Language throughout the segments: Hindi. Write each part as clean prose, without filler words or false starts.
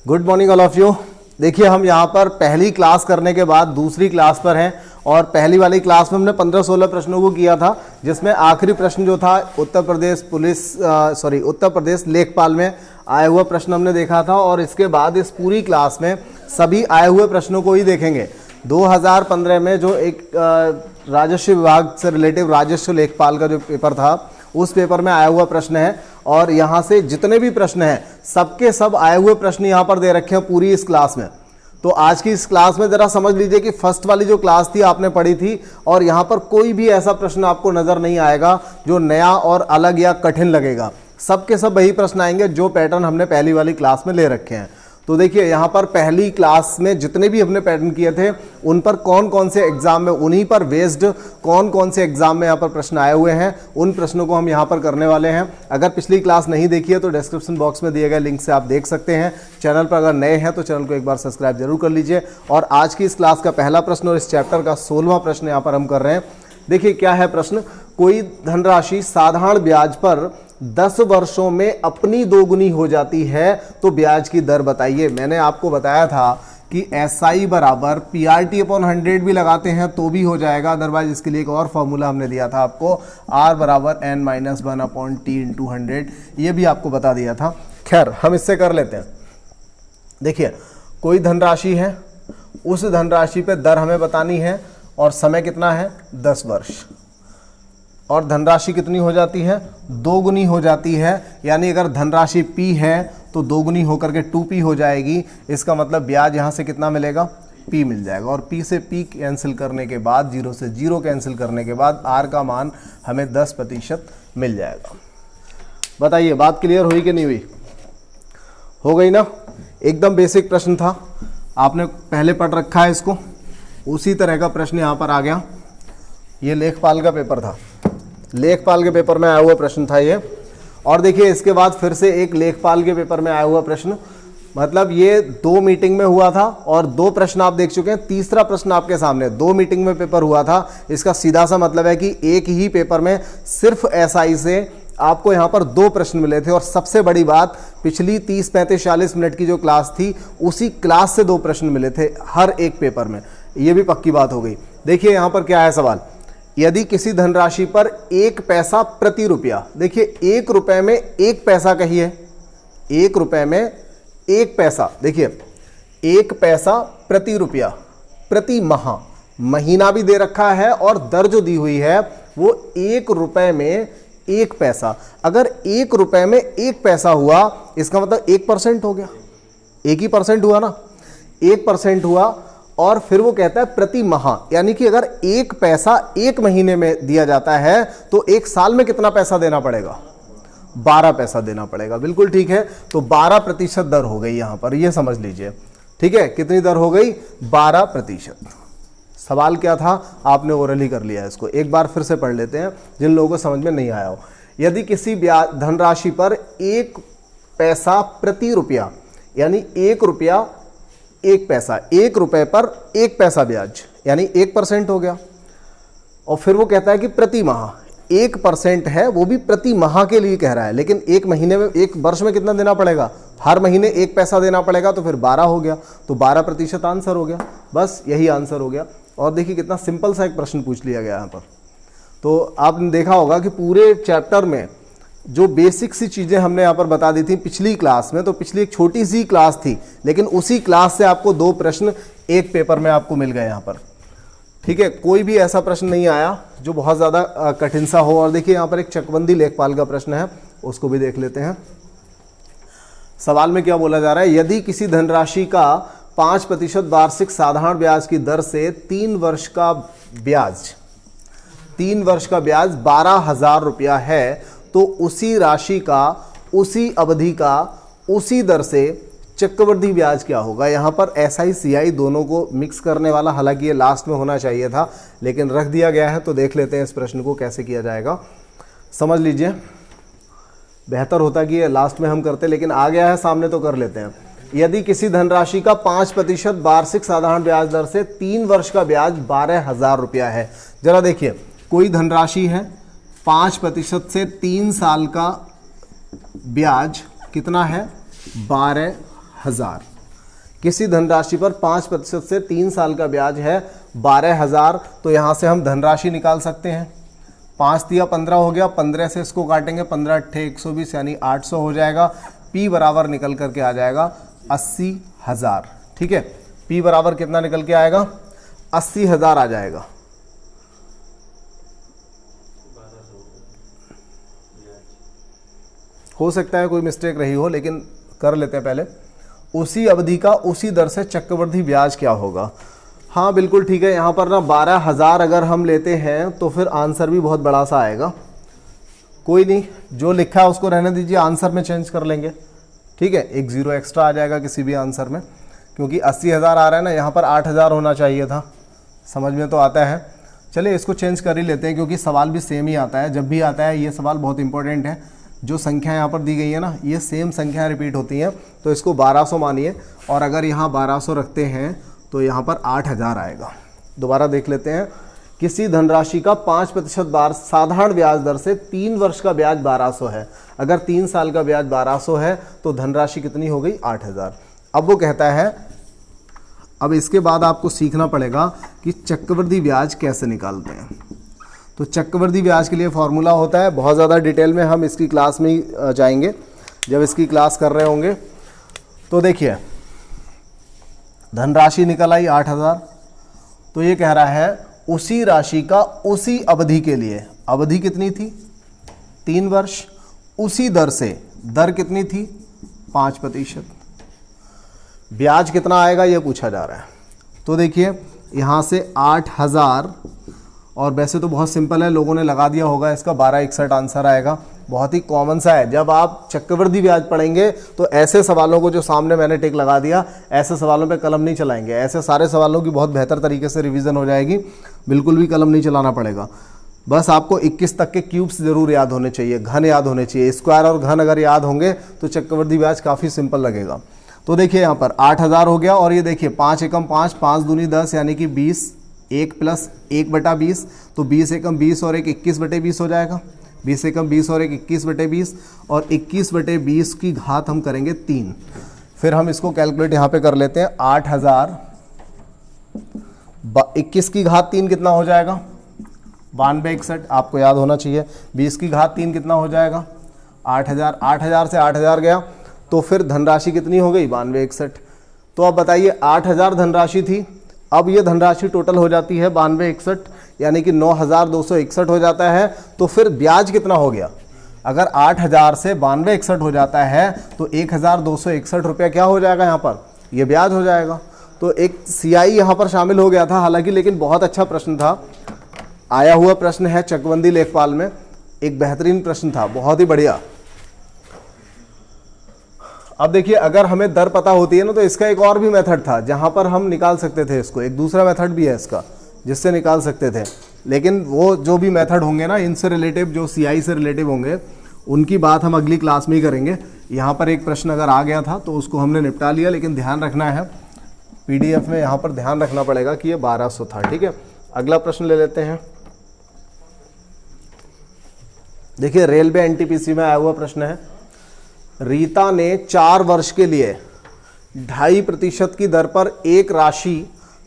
Good morning all of you. देखिए हम यहाँ पर पहली क्लास करने के बाद दूसरी क्लास पर हैं और पहली वाली क्लास में हमने 15-16 प्रश्नों को किया था, जिसमें आखिरी प्रश्न जो था उत्तर प्रदेश लेखपाल में आया हुआ प्रश्न हमने देखा था। और इसके बाद इस पूरी क्लास में सभी आए हुए प्रश्नों को ही देखेंगे। 2015 में जो एक राजस्व विभाग से रिलेटिव राजस्व लेखपाल का जो पेपर था, उस पेपर में आया हुआ प्रश्न है और यहाँ से जितने भी प्रश्न हैं सबके सब आए हुए प्रश्न यहाँ पर दे रखे हैं पूरी इस क्लास में। तो आज की इस क्लास में जरा समझ लीजिए कि फर्स्ट वाली जो क्लास थी आपने पढ़ी थी और यहाँ पर कोई भी ऐसा प्रश्न आपको नजर नहीं आएगा जो नया और अलग या कठिन लगेगा। सबके सब वही प्रश्न आएंगे जो पैटर्न हमने पहली वाली क्लास में ले रखे हैं। तो देखिए यहाँ पर पहली क्लास में जितने भी हमने पैटर्न किए थे उन पर कौन कौन से एग्जाम में, उन्हीं पर बेस्ड कौन कौन से एग्जाम में यहाँ पर प्रश्न आए हुए हैं, उन प्रश्नों को हम यहाँ पर करने वाले हैं। अगर पिछली क्लास नहीं देखी है तो डिस्क्रिप्शन बॉक्स में दिए गए लिंक से आप देख सकते हैं। चैनल पर अगर नए हैं तो चैनल को एक बार सब्सक्राइब जरूर कर लीजिए। और आज की इस क्लास का पहला प्रश्न और इस चैप्टर का 16वां प्रश्न यहाँ पर हम कर रहे हैं। देखिए क्या है प्रश्न। कोई धनराशि साधारण ब्याज पर 10 वर्षों में अपनी दोगुनी हो जाती है तो ब्याज की दर बताइए। मैंने आपको बताया था कि SI बराबर PRT अपॉन 100 भी लगाते हैं तो भी हो जाएगा, अदरवाइज इसके लिए एक और फॉर्मूला हमने दिया था आपको, R बराबर n-1 अपॉन T इंटू 100, ये भी आपको बता दिया था। खैर हम इससे कर लेते हैं। देखिए कोई धनराशि है, उस धनराशि पे दर हमें बतानी है और समय कितना है 10 वर्ष, और धनराशि कितनी हो जाती है, दोगुनी हो जाती है। यानी अगर धनराशि P है तो दोगुनी होकर के 2P हो जाएगी। इसका मतलब ब्याज यहाँ से कितना मिलेगा, P मिल जाएगा। और P से P कैंसिल करने के बाद, 0 से 0 कैंसिल करने के बाद R का मान हमें 10% मिल जाएगा। बताइए बात क्लियर हुई कि नहीं हुई? हो गई ना? एकदम बेसिक प्रश्न था, आपने पहले पढ़ रखा है इसको, उसी तरह का प्रश्न यहाँ पर आ गया। ये लेखपाल का पेपर था, लेखपाल के पेपर में आया हुआ प्रश्न था ये। और देखिए इसके बाद फिर से एक लेखपाल के पेपर में आया हुआ प्रश्न, मतलब ये 2 मीटिंग में हुआ था और 2 प्रश्न आप देख चुके हैं। तीसरा प्रश्न आपके सामने, 2 मीटिंग में पेपर हुआ था। इसका सीधा सा मतलब है कि एक ही पेपर में सिर्फ SI से आपको यहाँ पर 2 प्रश्न मिले थे। और सबसे बड़ी बात, पिछली 30-35-40 मिनट की जो क्लास थी उसी क्लास से 2 प्रश्न मिले थे हर एक पेपर में। ये भी पक्की बात हो गई। देखिए यहाँ पर क्या है सवाल, यदि किसी धनराशि पर 1 पैसा प्रति रुपया, देखिए 1 रुपए में 1 पैसा कहिए, 1 रुपए में 1 पैसा, देखिए 1 पैसा प्रति रुपया प्रति माह, महीना भी दे रखा है और दर जो दी हुई है वो 1 रुपए में 1 पैसा। अगर 1 रुपए में 1 पैसा हुआ इसका मतलब 1% हो गया, 1 ही परसेंट हुआ ना, 1% हुआ। और फिर वो कहता है प्रति माह, यानी कि अगर 1 पैसा 1 महीने में दिया जाता है तो 1 साल में कितना पैसा देना पड़ेगा, 12 पैसा देना पड़ेगा। बिल्कुल ठीक है, तो 12% दर हो गई यहां पर, ये समझ लीजिए। ठीक है, कितनी दर हो गई, 12%। सवाल क्या था, आपने ओरली कर लिया। इसको एक बार फिर से पढ़ लेते हैं जिन लोगों को समझ में नहीं आया हो। यदि किसी धनराशि पर 1 पैसा प्रति रुपया, यानी 1 रुपया 1 पैसा, 1 रुपए पर 1 पैसा ब्याज, यानी 1% हो गया। और फिर वो कहता है कि प्रति माह 1% है, वो भी प्रति माह के लिए कह रहा है, लेकिन 1 महीने में, 1 वर्ष में कितना देना पड़ेगा, हर महीने 1 पैसा देना पड़ेगा, तो फिर 12 हो गया, तो 12% आंसर हो गया। बस यही आंसर हो गया। और देखिए कितना सिंपल सा एक प्रश्न पूछ लिया गया यहाँ पर। तो आपने देखा होगा कि पूरे चैप्टर में जो बेसिक सी चीज़ें हमने यहाँ पर बता दी थी पिछली क्लास में, तो पिछली एक छोटी सी क्लास थी, लेकिन उसी क्लास से आपको 2 प्रश्न एक पेपर में आपको मिल गए यहाँ पर। ठीक है, कोई भी ऐसा प्रश्न नहीं आया जो बहुत ज़्यादा कठिन सा हो। और देखिए यहाँ पर एक चकबंदी लेखपाल का प्रश्न है, उसको भी देख लेते हैं। सवाल में क्या बोला जा रहा है, यदि किसी धनराशि का 5% वार्षिक साधारण ब्याज की दर से 3 वर्ष का ब्याज 12,000 रुपया है तो उसी राशि का, उसी अवधि का, उसी दर से चक्रवृद्धि ब्याज क्या होगा। यहाँ पर SI CI दोनों को मिक्स करने वाला, हालांकि ये लास्ट में होना चाहिए था लेकिन रख दिया गया है। तो देख लेते हैं इस प्रश्न को कैसे किया जाएगा, समझ लीजिए। बेहतर होता कि ये लास्ट में हम करते, लेकिन आ गया है सामने तो कर लेते हैं। यदि किसी धनराशि का 5% वार्षिक साधारण ब्याज दर से 3 वर्ष का ब्याज 12,000 रुपया है। जरा देखिए, कोई धनराशि है, 5% से 3 साल का ब्याज कितना है, 12,000। किसी धनराशि पर 5% से 3 साल का ब्याज है 12,000, तो यहाँ से हम धनराशि निकाल सकते हैं। 5 तिया 15 हो गया, 15 से इसको काटेंगे, 15 अट्ठे 120 यानी 800 हो जाएगा। P बराबर निकल करके आ जाएगा 80,000। ठीक है, P बराबर कितना निकल के आएगा? 80,000 आ जाएगा। हो सकता है कोई मिस्टेक रही हो, लेकिन कर लेते हैं पहले। उसी अवधि का उसी दर से चक्रवृद्धि ब्याज क्या होगा? हाँ बिल्कुल ठीक है। यहाँ पर ना 12,000 अगर हम लेते हैं तो फिर आंसर भी बहुत बड़ा सा आएगा। कोई नहीं, जो लिखा है उसको रहने दीजिए, आंसर में चेंज कर लेंगे। ठीक है, एक 0 एक्स्ट्रा आ जाएगा किसी भी आंसर में, क्योंकि 80,000 आ रहा है ना, यहाँ पर 8,000 होना चाहिए था। समझ में तो आता है। चलिए इसको चेंज कर ही लेते हैं, क्योंकि सवाल भी सेम ही आता है। जब भी आता है ये सवाल बहुत इंपॉर्टेंट है। जो संख्या यहाँ पर दी गई है ना, ये सेम संख्या रिपीट होती हैं, तो इसको 1200 मानिए। और अगर यहाँ 1200 रखते हैं तो यहाँ पर 8,000 आएगा। दोबारा देख लेते हैं। किसी धनराशि का 5% बार साधारण ब्याज दर से 3 वर्ष का ब्याज 1200 है। अगर 3 साल का ब्याज 1200 है तो धनराशि कितनी हो गई? 8,000। अब वो कहता है, अब इसके बाद आपको सीखना पड़ेगा कि चक्रवृद्धि ब्याज कैसे निकालते हैं। तो चक्रवृद्धि ब्याज के लिए फॉर्मूला होता है, बहुत ज़्यादा डिटेल में हम इसकी क्लास में ही जाएंगे जब इसकी क्लास कर रहे होंगे। तो देखिए, धनराशि निकल आई 8,000। तो ये कह रहा है उसी राशि का उसी अवधि के लिए, अवधि कितनी थी? 3 वर्ष। उसी दर से, दर कितनी थी? 5%। ब्याज कितना आएगा ये पूछा जा रहा है। तो देखिए यहाँ से 8,000, और वैसे तो बहुत सिंपल है, लोगों ने लगा दिया होगा इसका, 1261 आंसर आएगा। बहुत ही कॉमन सा है। जब आप चक्रवृद्धि ब्याज पढ़ेंगे तो ऐसे सवालों को, जो सामने मैंने टिक लगा दिया, ऐसे सवालों पे कलम नहीं चलाएंगे। ऐसे सारे सवालों की बहुत बेहतर तरीके से रिवीजन हो जाएगी। बिल्कुल भी कलम नहीं चलाना पड़ेगा। बस आपको 21 तक के क्यूब्स जरूर याद होने चाहिए, घन याद होने चाहिए। स्क्वायर और घन अगर याद होंगे तो चक्रवृद्धि ब्याज काफ़ी सिंपल लगेगा। तो देखिए यहाँ पर 8,000 हो गया, और ये देखिए 5 एकम 5, 5 दूनी 10 यानी कि 20, 1 + 1/20, तो 20 एकम 20 और 1 21/20 हो जाएगा। 20 एकम 20 और 1 21/20, और 21/20 की घात हम करेंगे 3। फिर हम इसको कैलकुलेट यहाँ पे कर लेते हैं। 8,000 21 की घात 3 कितना हो जाएगा? 9261, आपको याद होना चाहिए। 20 की घात 3 कितना हो जाएगा? 8,000। 8,000 से 8,000 गया, तो फिर धनराशि कितनी हो गई? 9261। तो अब बताइए, 8,000 धनराशि थी, अब ये धनराशि टोटल हो जाती है 9261, यानी कि 9,261 हो जाता है। तो फिर ब्याज कितना हो गया? अगर 8,000 से 9261 हो जाता है तो 1,261 रुपया क्या हो जाएगा? यहाँ पर ये ब्याज हो जाएगा। तो एक CI यहाँ पर शामिल हो गया था हालांकि, लेकिन बहुत अच्छा प्रश्न था। आया हुआ प्रश्न है चकबंदी लेखपाल में, एक बेहतरीन प्रश्न था, बहुत ही बढ़िया। अब देखिए, अगर हमें दर पता होती है ना, तो इसका एक और भी मेथड था जहां पर हम निकाल सकते थे इसको। एक दूसरा मेथड भी है इसका जिससे निकाल सकते थे, लेकिन वो जो भी मेथड होंगे ना, इनसे रिलेटिव, जो CI से रिलेटिव होंगे, उनकी बात हम अगली क्लास में ही करेंगे। यहाँ पर एक प्रश्न अगर आ गया था तो उसको हमने निपटा लिया, लेकिन ध्यान रखना है PDF में, यहाँ पर ध्यान रखना पड़ेगा कि ये 1200 था। ठीक है, अगला प्रश्न ले लेते हैं। देखिए, रेलवे NTPC में आया हुआ प्रश्न है। रीता ने 4 वर्ष के लिए 2.5% की दर पर एक राशि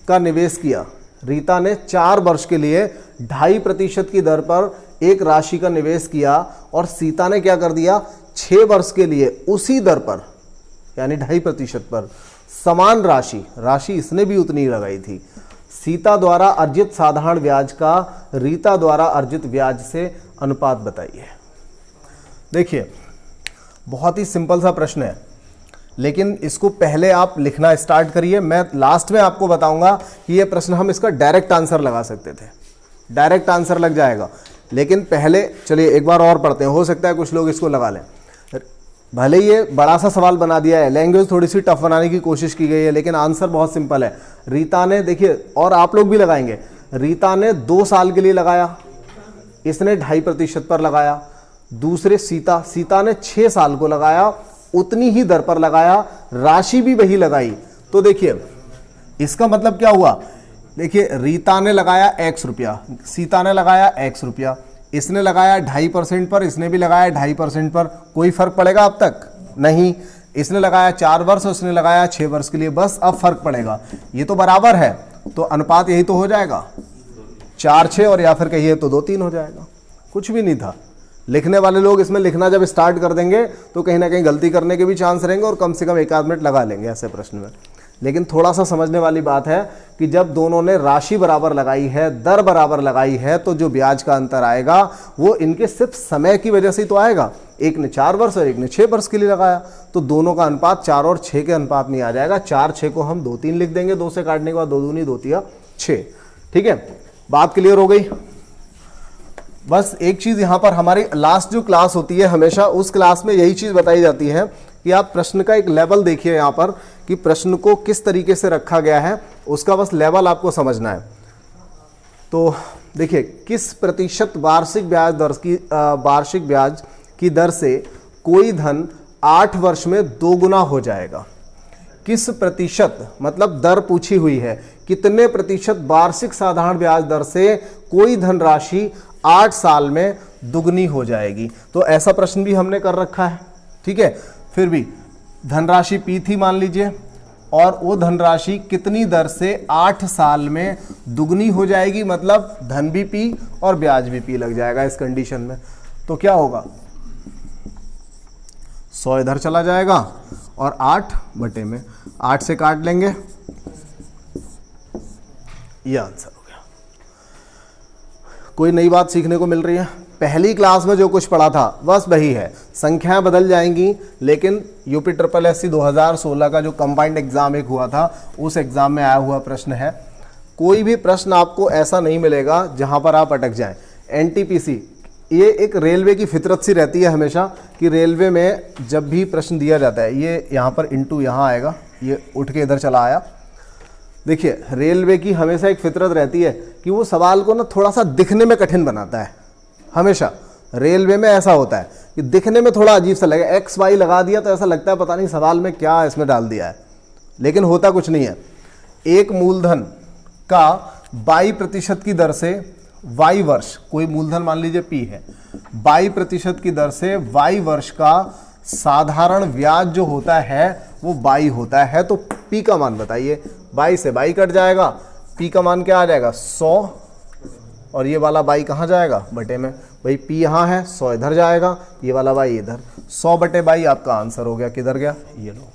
का निवेश किया। रीता ने 4 वर्ष के लिए 2.5% की दर पर एक राशि का निवेश किया, और सीता ने क्या कर दिया? 6 वर्ष के लिए उसी दर पर, यानी 2.5% पर समान राशि इसने भी उतनी लगाई थी। सीता द्वारा अर्जित साधारण ब्याज का रीता द्वारा अर्जित ब्याज से अनुपात बताइए। देखिए, बहुत ही सिंपल सा प्रश्न है, लेकिन इसको पहले आप लिखना स्टार्ट करिए। मैं लास्ट में आपको बताऊंगा कि ये प्रश्न हम इसका डायरेक्ट आंसर लगा सकते थे, डायरेक्ट आंसर लग जाएगा। लेकिन पहले चलिए एक बार और पढ़ते हैं, हो सकता है कुछ लोग इसको लगा लें। भले ये बड़ा सा सवाल बना दिया है, लैंग्वेज थोड़ी सी टफ बनाने की कोशिश की गई है, लेकिन आंसर बहुत सिंपल है। रीता ने, देखिए, और आप लोग भी लगाएंगे, रीता ने 2 साल के लिए लगाया, इसने 2.5% पर लगाया। दूसरे सीता ने 6 साल को लगाया, उतनी ही दर पर लगाया, राशि भी वही लगाई। तो देखिए इसका मतलब क्या हुआ? देखिए, रीता ने लगाया X रुपया, सीता ने लगाया X रुपया, इसने लगाया 2.5% पर, इसने भी लगाया 2.5% पर। कोई फर्क पड़ेगा अब तक? नहीं। इसने लगाया 4 वर्ष और इसने लगाया 6 वर्ष के लिए, बस अब फर्क पड़ेगा, ये तो बराबर है तो अनुपात यही तो हो जाएगा 4-6, और या फिर कहिए तो 2-3 हो जाएगा। कुछ भी नहीं था। लिखने वाले लोग इसमें लिखना जब स्टार्ट कर देंगे तो कहीं ना कहीं गलती करने के भी चांस रहेंगे और कम से कम 1 आध मिनट लगा लेंगे ऐसे प्रश्न में। लेकिन थोड़ा सा समझने वाली बात है कि जब दोनों ने राशि बराबर लगाई है, दर बराबर लगाई है, तो जो ब्याज का अंतर आएगा वो इनके सिर्फ समय की वजह से ही तो आएगा। एक ने 4 वर्ष और एक ने 6 वर्ष के लिए लगाया, तो दोनों का अनुपात 4 और 6 के अनुपात में आ जाएगा। 4-6 को हम 2-3 लिख देंगे, 2 से काटने के बाद 2 दूनी 2 तिया 6। ठीक है, बात क्लियर हो गई। बस एक चीज यहां पर, हमारी लास्ट जो क्लास होती है हमेशा उस क्लास में यही चीज बताई जाती है कि आप प्रश्न का एक लेवल देखिए यहां पर कि प्रश्न को किस तरीके से रखा गया है, उसका बस लेवल आपको समझना है। तो देखिए, किस प्रतिशत वार्षिक ब्याज की दर से कोई धन 8 वर्ष में 2 गुना हो जाएगा। किस प्रतिशत मतलब दर पूछी हुई है, कितने प्रतिशत वार्षिक साधारण ब्याज दर से कोई धनराशि 8 साल में दुगनी हो जाएगी। तो ऐसा प्रश्न भी हमने कर रखा है। ठीक है, फिर भी धनराशि P थी मान लीजिए, और वो धनराशि कितनी दर से 8 साल में दुगनी हो जाएगी, मतलब धन भी P और ब्याज भी P लग जाएगा इस कंडीशन में। तो क्या होगा, 100 इधर चला जाएगा और 8 बटे में 8 से काट लेंगे, ये आंसर हो गया। कोई नई बात सीखने को मिल रही है? पहली क्लास में जो कुछ पढ़ा था बस वही है, संख्याएं बदल जाएंगी, लेकिन यूपी SSSC 2016 का जो कंबाइंड एग्जाम एक हुआ था उस एग्जाम में आया हुआ प्रश्न है। कोई भी प्रश्न आपको ऐसा नहीं मिलेगा जहां पर आप अटक जाएं। NTPC ये एक रेलवे की फितरत सी रहती है हमेशा कि रेलवे में जब भी प्रश्न दिया जाता है, ये यहाँ पर इंटू यहाँ आएगा, ये उठ के इधर चला आया। देखिए, रेलवे की हमेशा एक फितरत रहती है कि वो सवाल को ना थोड़ा सा दिखने में कठिन बनाता है। हमेशा रेलवे में ऐसा होता है कि दिखने में थोड़ा अजीब सा लगेगा, XY लगा दिया तो ऐसा लगता है पता नहीं सवाल में क्या इसमें डाल दिया है, लेकिन होता कुछ नहीं है। एक मूलधन का 22% की दर से Y वर्ष, कोई मूलधन मान लीजिए P है, 22% की दर से Y वर्ष का साधारण ब्याज जो होता है वो 22 होता है। तो P का मान बताइए, 22 से 22 कट जाएगा, P का मान क्या आ जाएगा 100, और ये वाला 22 कहाँ जाएगा बटे में, भाई P यहाँ है, 100 इधर जाएगा, ये वाला 22 इधर, 100 बटे 22 आपका आंसर हो गया। किधर गया, ये लो,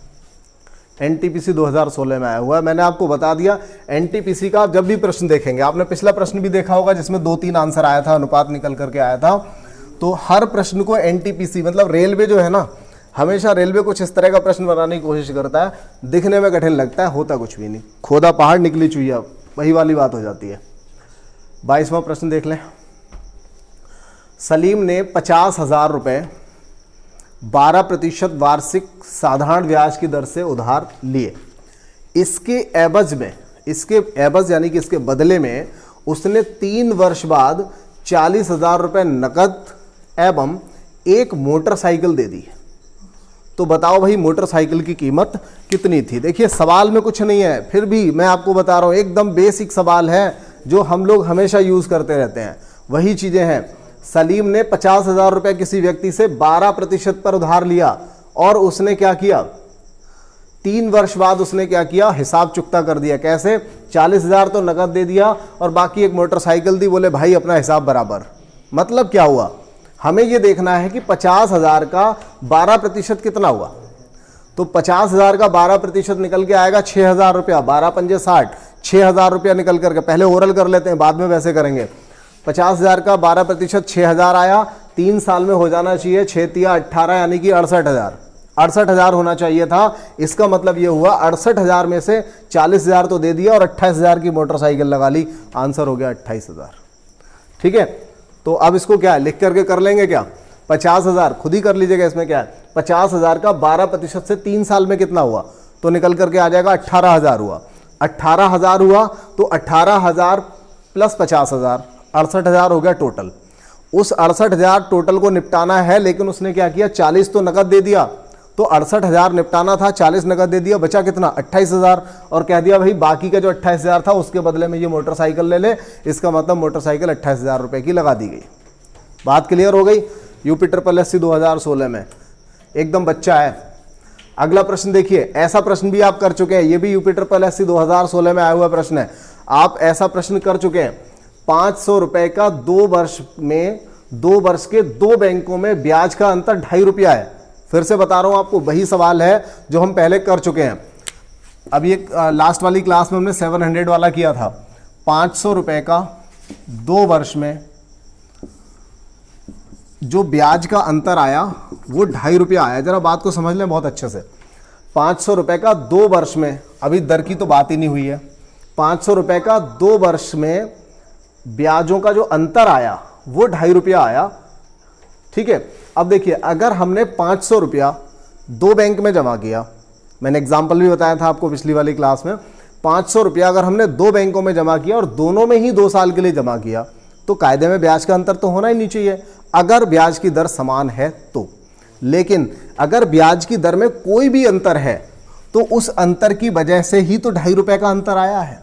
NTPC 2016 में आया हुआ है। मैंने आपको बता दिया NTPC का जब भी प्रश्न देखेंगे, आपने पिछला प्रश्न भी देखा होगा जिसमें 2-3 आंसर आया था, अनुपात निकल करके आया था। तो हर प्रश्न को NTPC मतलब रेलवे जो है ना, हमेशा रेलवे कुछ इस तरह का प्रश्न बनाने की कोशिश करता है, दिखने में कठिन लगता है, होता कुछ भी नहीं, खोदा पहाड़ निकली चुईया, वही वाली बात हो जाती है। 22वां प्रश्न देख लें। सलीम ने 50,000 रुपये 12% वार्षिक साधारण ब्याज की दर से उधार लिए। इसके एवज यानी कि इसके बदले में उसने 3 वर्ष बाद 40,000 रुपये नकद एवं एक मोटरसाइकिल दे दी। तो बताओ भाई मोटरसाइकिल की कीमत कितनी थी। देखिए, सवाल में कुछ नहीं है, फिर भी मैं आपको बता रहा हूँ, एकदम बेसिक सवाल है जो हम लोग हमेशा यूज करते रहते हैं, वही चीजें हैं। सलीम ने 50,000 रुपये किसी व्यक्ति से 12% पर उधार लिया और उसने क्या किया, 3 वर्ष बाद उसने क्या किया, हिसाब चुकता कर दिया। कैसे, 40,000 तो नकद दे दिया और बाकी एक मोटरसाइकिल दी, बोले भाई अपना हिसाब बराबर। मतलब क्या हुआ, हमें ये देखना है कि 50,000 का 12% कितना हुआ। तो 50,000 का 12% निकल के आएगा 6,000 रुपया, 12 पंजे 60, 6,000 रुपया निकल करके, पहले ओरल कर लेते हैं बाद में वैसे करेंगे। 50,000 का 12% 6,000 आया, 3 साल में हो जाना चाहिए 6 तिया 18 यानी कि 68,000 होना चाहिए था। इसका मतलब ये हुआ 68,000 में से 40,000 तो दे दिया और 28,000 की मोटरसाइकिल लगा ली, आंसर हो गया 28,000। ठीक है, तो अब इसको क्या है, लिख करके कर लेंगे क्या, 50,000 खुद ही कर लीजिएगा। इसमें क्या है, 50,000 का 12% से 3 साल में कितना हुआ, तो निकल करके आ जाएगा 18,000 हुआ। 18,000 हुआ तो 18,000 प्लस 50,000 68,000 हो गया टोटल। उस 68,000 टोटल को निपटाना है, लेकिन उसने क्या किया, 40 तो नकद दे दिया, तो 68,000 निपटाना था, 40 नकद दे दिया, बचा कितना 28,000, और कह दिया भाई बाकी का जो 28,000 था उसके बदले में ये मोटरसाइकिल ले ले। इसका मतलब मोटरसाइकिल 28,000 रुपये की लगा दी गई। बात क्लियर हो गई। यूपी SSSC 2016 में एकदम बच्चा है, अगला प्रश्न देखिए, ऐसा प्रश्न भी आप कर चुके हैं, ये भी यूपी ट्रिपल एससी 2016 में आया हुआ प्रश्न है। आप ऐसा प्रश्न कर चुके हैं, 500 रुपए का 2 वर्ष में 2 वर्ष के 2 बैंकों में ब्याज का अंतर 2.5 रुपया है। फिर से बता रहा हूं आपको, वही सवाल है जो हम पहले कर चुके हैं। अभी एक लास्ट वाली क्लास में हमने 700 वाला किया था। 500 रुपए का 2 वर्ष में जो ब्याज का अंतर आया वो 2.5 रुपया आया। जरा बात को समझ लें बहुत अच्छे से। 500 रुपए का 2 वर्ष में, अभी दर की तो बात ही नहीं हुई है, 500 रुपए का 2 वर्ष में ब्याजों का जो अंतर आया वो 2.5 रुपया आया। ठीक है, अब देखिए, अगर हमने 500 रुपया 2 बैंक में जमा किया, मैंने एग्जाम्पल भी बताया था आपको पिछली वाली क्लास में, 500 रुपया अगर हमने 2 बैंकों में जमा किया और दोनों में ही 2 साल के लिए जमा किया, तो कायदे में ब्याज का अंतर तो होना ही नहीं चाहिए, अगर ब्याज की दर समान है तो। लेकिन अगर ब्याज की दर में कोई भी अंतर है तो उस अंतर की वजह से ही तो 2.5 रुपए का अंतर आया है,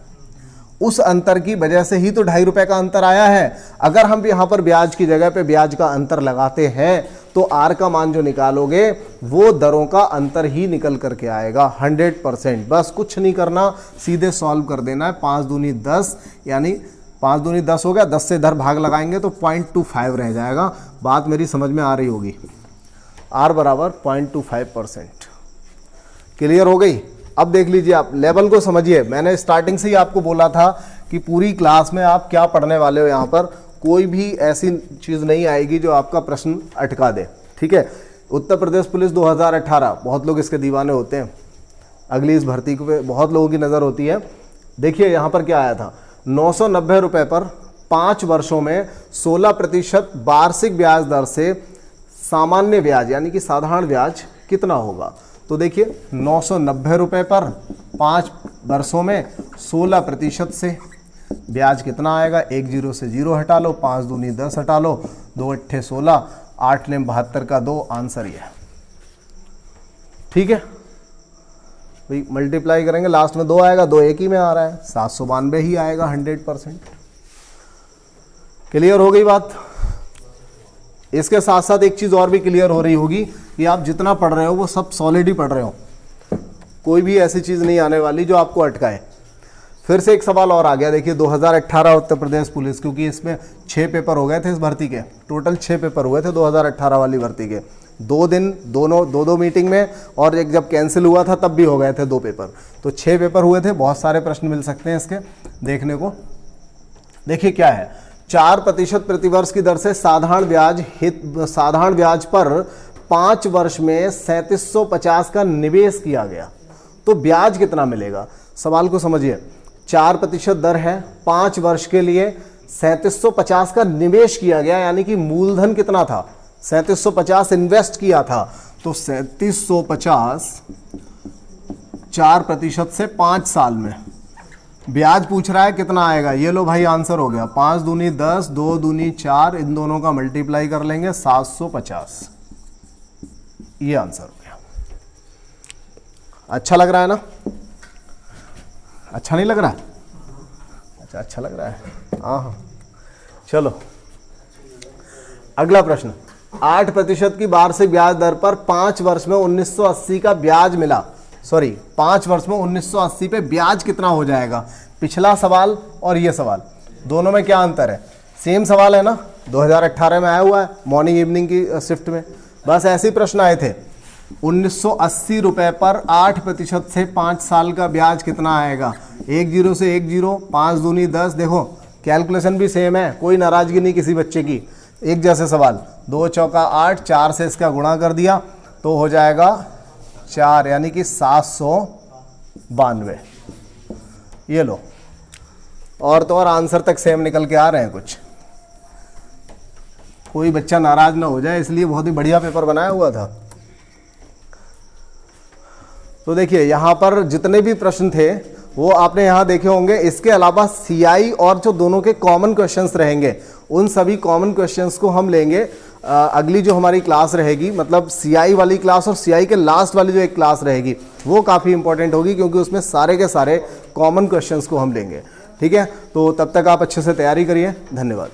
उस अंतर की वजह से ही तो 2.5 रुपए का अंतर आया है। अगर हम यहां पर ब्याज की जगह पे ब्याज का अंतर लगाते हैं तो आर का मान जो निकालोगे वो दरों का अंतर ही निकल करके आएगा 100%। बस कुछ नहीं करना, सीधे सॉल्व कर देना है। 5 दूनी 10, यानी 5 दूनी 10 हो गया, 10 से इधर भाग लगाएंगे तो 0.25 रह जाएगा। बात मेरी समझ में आ रही होगी। आर बराबर 0.25%। क्लियर हो गई? अब देख लीजिए, आप लेवल को समझिए। मैंने स्टार्टिंग से ही आपको बोला था कि पूरी क्लास में आप क्या पढ़ने वाले हो, यहाँ पर कोई भी ऐसी चीज़ नहीं आएगी जो आपका प्रश्न अटका दे। ठीक है, उत्तर प्रदेश पुलिस 2018, बहुत लोग इसके दीवाने होते हैं, अगली इस भर्ती पे बहुत लोगों की नज़र होती है। देखिए यहाँ पर क्या आया था, 990 रुपये पर 5 वर्षों में 16% वार्षिक ब्याज दर से सामान्य ब्याज यानी कि साधारण ब्याज कितना होगा। तो देखिए 990 रुपये पर 5 वर्षों में 16% से ब्याज कितना आएगा। 1 0 से 0 हटा लो, 5 दूनी 10 हटा लो, 2 अट्ठे 16, 8 ने 72 का 2, आंसर ये है। ठीक है भाई, मल्टीप्लाई करेंगे लास्ट में 2 आएगा, 2 एक ही में आ रहा है, 792 ही आएगा 100%। क्लियर हो गई बात? इसके साथ साथ एक चीज़ और भी क्लियर हो रही होगी कि आप जितना पढ़ रहे हो वो सब सॉलिड ही पढ़ रहे हो, कोई भी ऐसी चीज़ नहीं आने वाली जो आपको अटकाए। फिर से एक सवाल और आ गया, देखिए 2018 उत्तर प्रदेश पुलिस, क्योंकि इसमें 6 पेपर हो गए थे इस भर्ती के, टोटल 6 पेपर हुए थे 2018 वाली भर्ती के। 2 दिन दो मीटिंग में, और एक जब कैंसिल हुआ था तब भी हो गए थे 2 पेपर, तो 6 पेपर हुए थे। बहुत सारे प्रश्न मिल सकते हैं इसके देखने को। देखिए क्या है, 4% प्रतिवर्ष की दर से साधारण ब्याज पर 5 वर्ष में 3750 का निवेश किया गया, तो ब्याज कितना मिलेगा। सवाल को समझिए, 4% दर है, 5 वर्ष के लिए 3750 का निवेश किया गया, यानी कि मूलधन कितना था, 3750 इन्वेस्ट किया था, तो 3750 4% से 5 साल में ब्याज पूछ रहा है कितना आएगा। ये लो भाई, आंसर हो गया 5 दूनी 10, 2 दूनी 4, इन दोनों का मल्टीप्लाई कर लेंगे 750, ये आंसर हो गया। अच्छा लग रहा है ना? अच्छा नहीं लग रहा? अच्छा लग रहा है। हाँ, चलो अगला प्रश्न। 8% की वार्षिक ब्याज दर पर 5 वर्ष में 1980 का ब्याज मिला। 5 वर्ष में 1980 पे ब्याज कितना हो जाएगा। पिछला सवाल और ये सवाल, दोनों में क्या अंतर है? सेम सवाल है ना, 2018 में आया हुआ है, मॉर्निंग इवनिंग की शिफ्ट में। बस ऐसे ही प्रश्न आए थे। 1980 रुपए पर 8% से 5 साल का ब्याज कितना आएगा। 1 0 से 1 0, 5 दूनी 10। देखो कैलकुलेशन भी सेम है, कोई नाराजगी नहीं किसी बच्चे की, एक जैसे सवाल। 2 चौका 8, 4 से इसका गुणा कर दिया तो हो जाएगा 4, यानी कि 792। ये लो, और तो और आंसर तक सेम निकल के आ रहे हैं कुछ, कोई बच्चा नाराज ना हो जाए, इसलिए बहुत ही बढ़िया पेपर बनाया हुआ था। तो देखिए यहाँ पर जितने भी प्रश्न थे वो आपने यहाँ देखे होंगे। इसके अलावा सीआई और जो दोनों के कॉमन क्वेश्चंस रहेंगे, उन सभी कॉमन क्वेश्चंस को हम लेंगे अगली जो हमारी क्लास रहेगी, मतलब सीआई वाली क्लास, और सीआई के लास्ट वाली जो एक क्लास रहेगी वो काफ़ी इंपॉर्टेंट होगी, क्योंकि उसमें सारे के सारे कॉमन क्वेश्चंस को हम लेंगे। ठीक है, तो तब तक आप अच्छे से तैयारी करिए। धन्यवाद।